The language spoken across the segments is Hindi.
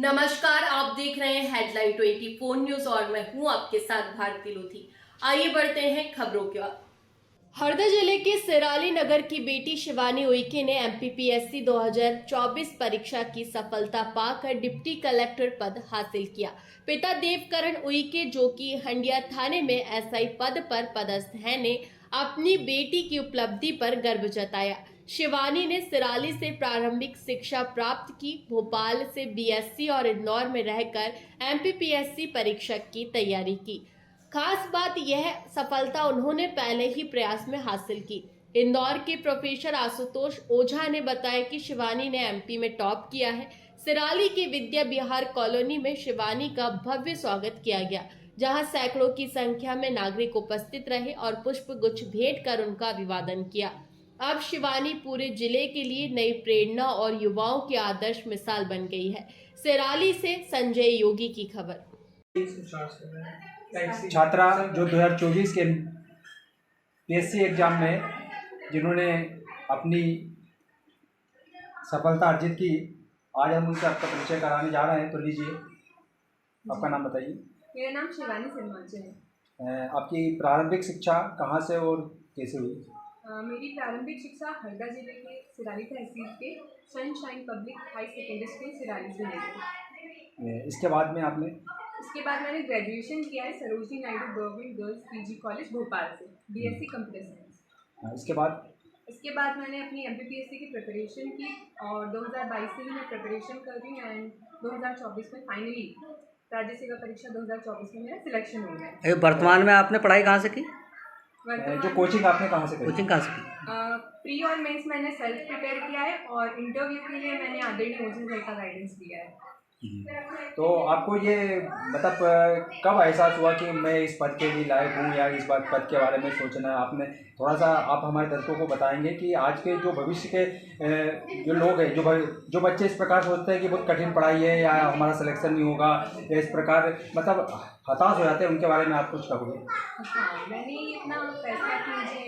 नमस्कार, आप देख रहे हैं हेडलाइन 24 न्यूज और मैं हूं आपके साथ भारती लोधी। आइए बढ़ते हैं खबरों की ओर। हरदा जिले के सिराली नगर की बेटी शिवानी उइके ने एमपीपीएससी 2024 परीक्षा की सफलता पाकर डिप्टी कलेक्टर पद हासिल किया। पिता देवकरण उइके, जो कि हंडिया थाने में एसआई पद पर पदस्थ हैं, ने अपनी बेटी की उपलब्धि पर गर्व जताया। शिवानी ने सिराली से प्रारंभिक शिक्षा प्राप्त की, भोपाल से बीएससी और इंदौर में रहकर एमपीपीएससी परीक्षा की तैयारी की। खास बात यह सफलता उन्होंने पहले ही प्रयास में हासिल की। इंदौर के प्रोफेसर आशुतोष ओझा ने बताया कि शिवानी ने एमपी में टॉप किया है। सिराली के विद्या विहार कॉलोनी में शिवानी का भव्य स्वागत किया गया, जहां सैकड़ों की संख्या में नागरिक उपस्थित रहे और पुष्प गुच्छ भेंट कर उनका अभिवादन किया। अब शिवानी पूरे जिले के लिए नई प्रेरणा और युवाओं की आदर्श मिसाल बन गई है। सिराली से संजय योगी की खबर। छात्रा जो 2024 के पीएससी एग्जाम में जिन्होंने अपनी सफलता अर्जित की, आज हम उनसे आपका परिचय कराने जा रहे हैं। तो लीजिए, आपका नाम बताइए। मेरा नाम शिवानी सिन्हाचे है। आपकी प्रारंभिक शिक्षा कहाँ से और कैसे हुई? मेरी प्रारंभिक शिक्षा हरदा जिले के सिराली तहसील के Sunshine public high secondary school Sirali से हुई। इसके बाद में आपने इसके बाद मैंने ग्रेजुएशन किया है Sarojini Naidu government girls PG college Bhopal से, बीएससी कंप्यूटर साइंस। इसके बाद मैंने अपनी एमपीपीएससी की प्रिपरेशन की और 2022 से ही मैं प्रिपरेशन कर रही हूँ एंड 2024 में फाइनली राज्य सेवा परीक्षा 2024 में मेरा सिलेक्शन हो गया। वर्तमान में आपने पढ़ाई कहाँ से की? जो कोचिंग आपने कहाँ से की? कोचिंग कहाँ से की? प्री और मेंस मैंने सेल्फ प्रिपेयर किया है और इंटरव्यू के लिए मैंने आदरणीय ओझा सर का गाइडेंस लिया है। तो आपको ये मतलब कब एहसास हुआ कि मैं इस पद के लिए लायक हूँ या इस बात पद के बारे में सोचना है आपने? थोड़ा सा आप हमारे दर्शकों को बताएंगे कि आज के जो भविष्य के जो लोग हैं, जो बच्चे इस प्रकार सोचते हैं कि बहुत कठिन पढ़ाई है या हमारा सिलेक्शन नहीं होगा या इस प्रकार मतलब हताश हो जाते हैं, उनके बारे में आप कुछ कहोगे? हाँ, मैंने ये अपना फैसला कि मुझे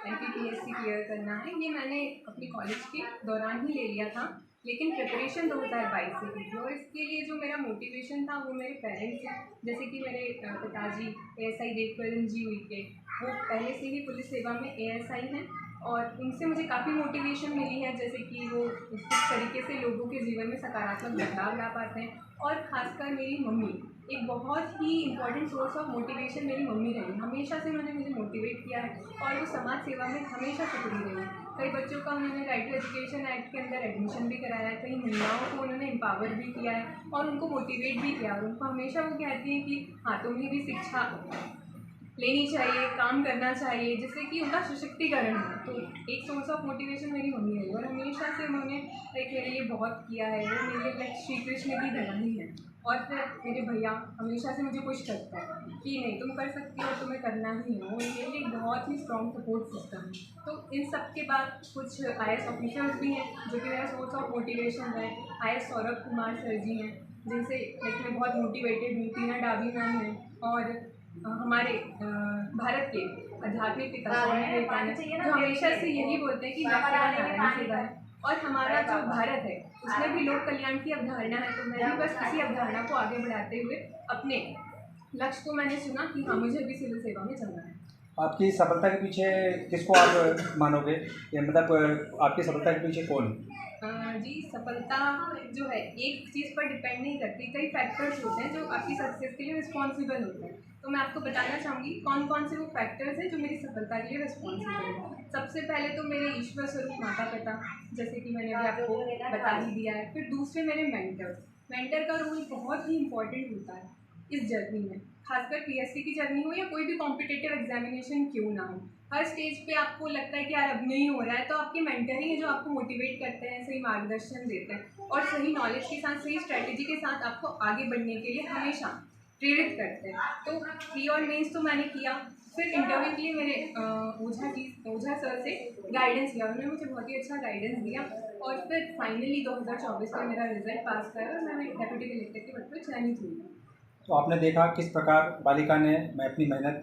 एमपीपीएससी क्लियर करना है, ये मैंने अपने कॉलेज के दौरान ही ले लिया था, लेकिन प्रिपरेशन 2022 से की थी। और इसके लिए जो मेरा मोटिवेशन था वो मेरे पेरेंट्स हैं, जैसे कि मेरे पिताजी एएसआई देवकरण जी उइके, वो पहले से ही पुलिस सेवा में एएसआई हैं और उनसे मुझे काफ़ी मोटिवेशन मिली है, जैसे कि वो किस तरीके से लोगों के जीवन में सकारात्मक बदलाव ला पाते हैं। और ख़ासकर मेरी मम्मी एक बहुत ही इम्पॉर्टेंट सोर्स ऑफ मोटिवेशन मेरी मम्मी रही, हमेशा से उन्होंने मुझे मोटिवेट किया है और वो समाज सेवा में हमेशा सक्रिय रही। कई बच्चों का उन्होंने राइट टू एजुकेशन एक्ट के अंदर एडमिशन भी कराया है, कई महिलाओं को उन्होंने एम्पावर भी किया है और उनको मोटिवेट भी किया और उनको हमेशा वो कहती हैं कि हाँ, तुम्हें भी शिक्षा लेनी चाहिए, काम करना चाहिए, जिससे कि उनका सशक्तिकरण हो। तो एक सोर्स ऑफ मोटिवेशन मेरी मम्मी है और हमेशा से उन्होंने एक मेरे लिए बहुत किया है। वो मेरे लिए श्री कृष्ण की तरह ही है। और फिर मेरे भैया हमेशा से मुझे पुश करते हैं कि नहीं, तुम कर सकती हो, तुम्हें करना ही है। वो मेरे लिए बहुत ही स्ट्रॉन्ग सपोर्ट सिस्टम है। तो इन सब के बाद कुछ आईएएस ऑफिसर्स भी हैं जो कि मेरा सोर्स ऑफ मोटिवेशन है। आईएएस सौरभ कुमार सर जी हैं, जिनसे लाइक मैं बहुत मोटिवेटेड हूँ। टीना डाबी मैम हैं और हमारे भारत के आध्यात्मिक पिता स्वामी विवेकानंद, जो हमेशा से यही बोलते हैं कि नारायण सेवा है और हमारा जो भारत है उसमें भी लोक कल्याण की अवधारणा है। तो मैं भी बस इसी अवधारणा को आगे बढ़ाते हुए अपने लक्ष्य को मैंने चुना कि हाँ, मुझे भी सिविल सेवा में चलना है। आपकी सफलता के पीछे किसको आप मानोगे, या मतलब आपकी सफलता के पीछे कौन? जी, सफलता जो है एक चीज़ पर डिपेंड नहीं करती, कई फैक्टर्स होते हैं जो आपकी सक्सेस के लिए रिस्पॉन्सिबल होते हैं। तो मैं आपको बताना चाहूँगी कौन कौन से वो फैक्टर्स हैं जो मेरी सफलता के लिए रिस्पॉन्सिबल हैं। सबसे पहले तो मेरे ईश्वर स्वरूप माता पिता, जैसे कि मैंने अभी आपको बता ही दिया है। फिर दूसरे मेरे मेंटर का रोल बहुत ही इंपॉर्टेंट होता है इस जर्नी में, खासकर पीएससी की जर्नी हो या कोई भी कॉम्पिटिटिव एग्जामिनेशन क्यों ना हो। हर स्टेज पे आपको लगता है कि यार अब नहीं हो रहा है, तो आपके मेंटर ही है जो आपको मोटिवेट करते हैं, सही मार्गदर्शन देते हैं और सही नॉलेज के साथ, सही स्ट्रैटेजी के साथ आपको आगे बढ़ने के लिए हमेशा प्रेरित करते हैं। तो प्री और मेंस तो मैंने किया, फिर इंटरव्यू के लिए मेरे ओझा सर से गाइडेंस लिया, उन्होंने मुझे बहुत ही अच्छा गाइडेंस दिया और फिर फाइनली 2024 में मेरा रिजल्ट पास करा और मैं डेप्यूटी कलेक्टर के पद पर चयनित हुई। तो आपने देखा किस प्रकार बालिका ने मैं अपनी मेहनत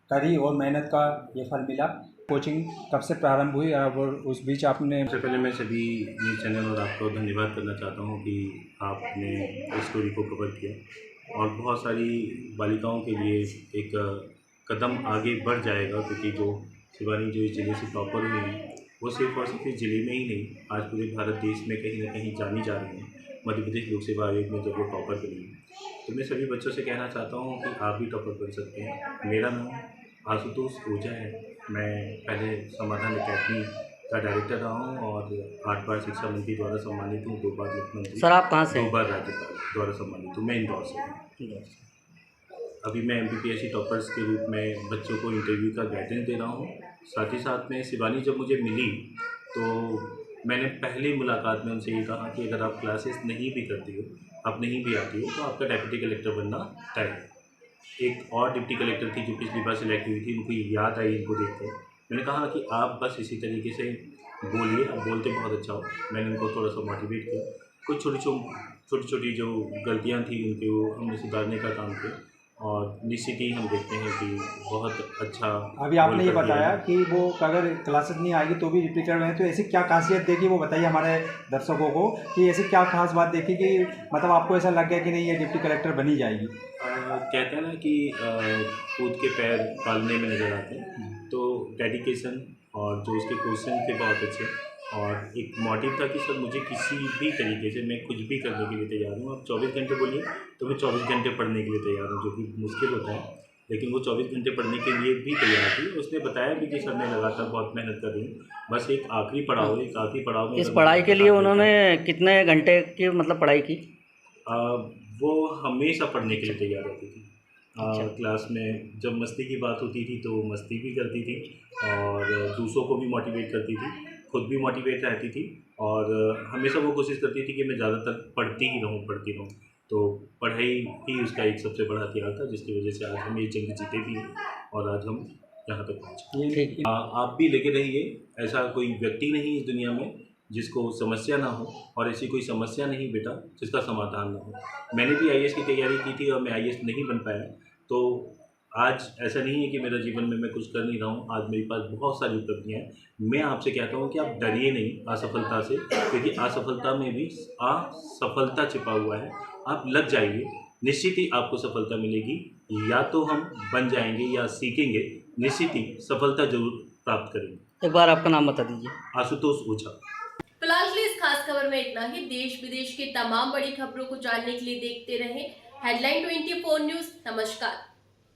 करी और मेहनत का ये फल मिला। कोचिंग कब से प्रारंभ हुई और उस बीच आपने सबसे पहले मैं सभी न्यूज़ चैनल और आपको धन्यवाद करना चाहता हूँ कि आपने इस स्टोरी को कवर किया और बहुत सारी बालिकाओं के लिए एक कदम आगे बढ़ जाएगा, क्योंकि जो शिवानी जो इस ज़िले से टॉपर हुई हैं वो सिर्फ और सिर्फ इस ज़िले में ही नहीं, आज पूरे भारत देश में कहीं ना कहीं जानी जा रही हैं। मध्य प्रदेश लोक सेवा आयोग में जब वो टॉपर करी, तो मैं सभी बच्चों से कहना चाहता हूँ कि आप भी टॉपर कर सकते हैं। मेरा नाम आशुतोष ओझा है। मैं पहले समाधान अकेडमी का डायरेक्टर रहा हूँ और 8 बार शिक्षा मंत्री द्वारा सम्मानित हूँ, 2 बार मुख्यमंत्री, सर आप कहाँ से 2 बार राज्यपाल द्वारा सम्मानित हूँ। मैं इंदौर से हूँ। अभी मैं MPPSC टॉपर्स के रूप में बच्चों को इंटरव्यू का गाइडेंस दे रहा हूँ। साथ ही साथ में शिवानी जब मुझे मिली तो मैंने पहली मुलाकात में उनसे ये कहा कि अगर आप क्लासेस नहीं भी करती हो, आप नहीं भी आती हो, तो आपका डेप्यूटी कलेक्टर बनना तय है। एक और डिप्टी कलेक्टर थी जो पिछली बार सिलेक्ट हुई थी, उनको याद आई इनको देखकर। मैंने कहा कि आप बस इसी तरीके से बोलिए, आप बोलते बहुत अच्छा हो। मैंने उनको थोड़ा सा मोटिवेट किया, कुछ छोटी छोटी जो गलतियाँ थी उनके वो हमने सुधारने का काम किया और निश्चित ही हम देखते हैं कि बहुत अच्छा। अभी आपने ये बताया कि वो अगर क्लासेस नहीं आएगी तो भी डिप्टी कलेक्टर बने, तो ऐसी क्या खासियत देखी वो बताइए हमारे दर्शकों को कि ऐसी क्या खास बात देखी कि मतलब आपको ऐसा लग गया कि नहीं ये डिप्टी कलेक्टर बनी जाएगी। कहते हैं ना कि खुद के पैर पालने में नज़र आते हैं, तो डेडिकेशन और जो उसके क्वेश्चन थे बहुत अच्छे और एक मोटिव था कि सर मुझे किसी भी तरीके से मैं कुछ भी करने के लिए तैयार हूँ। आप 24 घंटे बोलिए तो मैं 24 घंटे पढ़ने के लिए तैयार हूँ, जो कि मुश्किल होता है, लेकिन वो 24 घंटे पढ़ने के लिए भी तैयार थी। उसने बताया भी कि सर मैं लगातार बहुत मेहनत कर रही हूँ, बस एक आखिरी पड़ाव में इस पढ़ाई के लिए उन्होंने कितने घंटे की मतलब पढ़ाई की? वो हमेशा पढ़ने के लिए तैयार रहती थी। क्लास में जब मस्ती की बात होती थी तो मस्ती भी करती थी और दूसरों को भी मोटिवेट करती थी, खुद भी मोटिवेट रहती थी और हमेशा वो कोशिश करती थी कि मैं ज़्यादातर पढ़ती रहूँ। तो पढ़ाई ही उसका एक सबसे बड़ा हथियार था, जिसकी वजह से आज हम ये जंग जीते भी हैं और आज हम यहाँ तक पहुँचे। आप भी लेके रहिए, ऐसा कोई व्यक्ति नहीं इस दुनिया में जिसको समस्या ना हो, और ऐसी कोई समस्या नहीं बेटा जिसका समाधान ना हो। मैंने भी IAS की तैयारी की थी और मैं IAS नहीं बन पाया, तो आज ऐसा नहीं है कि मेरा जीवन में मैं कुछ कर नहीं रहा हूँ। आज मेरे पास बहुत सारी उपलब्धियाँ हैं। मैं आपसे कहता हूँ कि आप डरिए नहीं असफलता से, क्योंकि असफलता में भी असफलता छिपा हुआ है। आप लग जाइए, निश्चित ही आपको सफलता मिलेगी। या तो हम बन जाएंगे या सीखेंगे, निश्चित ही सफलता जरूर प्राप्त करेंगे। एक बार आपका नाम बता दीजिए। आशुतोष ओझा। फिलहाल के लिए इस खास खबर में इतना ही। देश विदेश की तमाम बड़ी खबरों को जानने के लिए देखते रहें हेडलाइन 24 न्यूज। नमस्कार।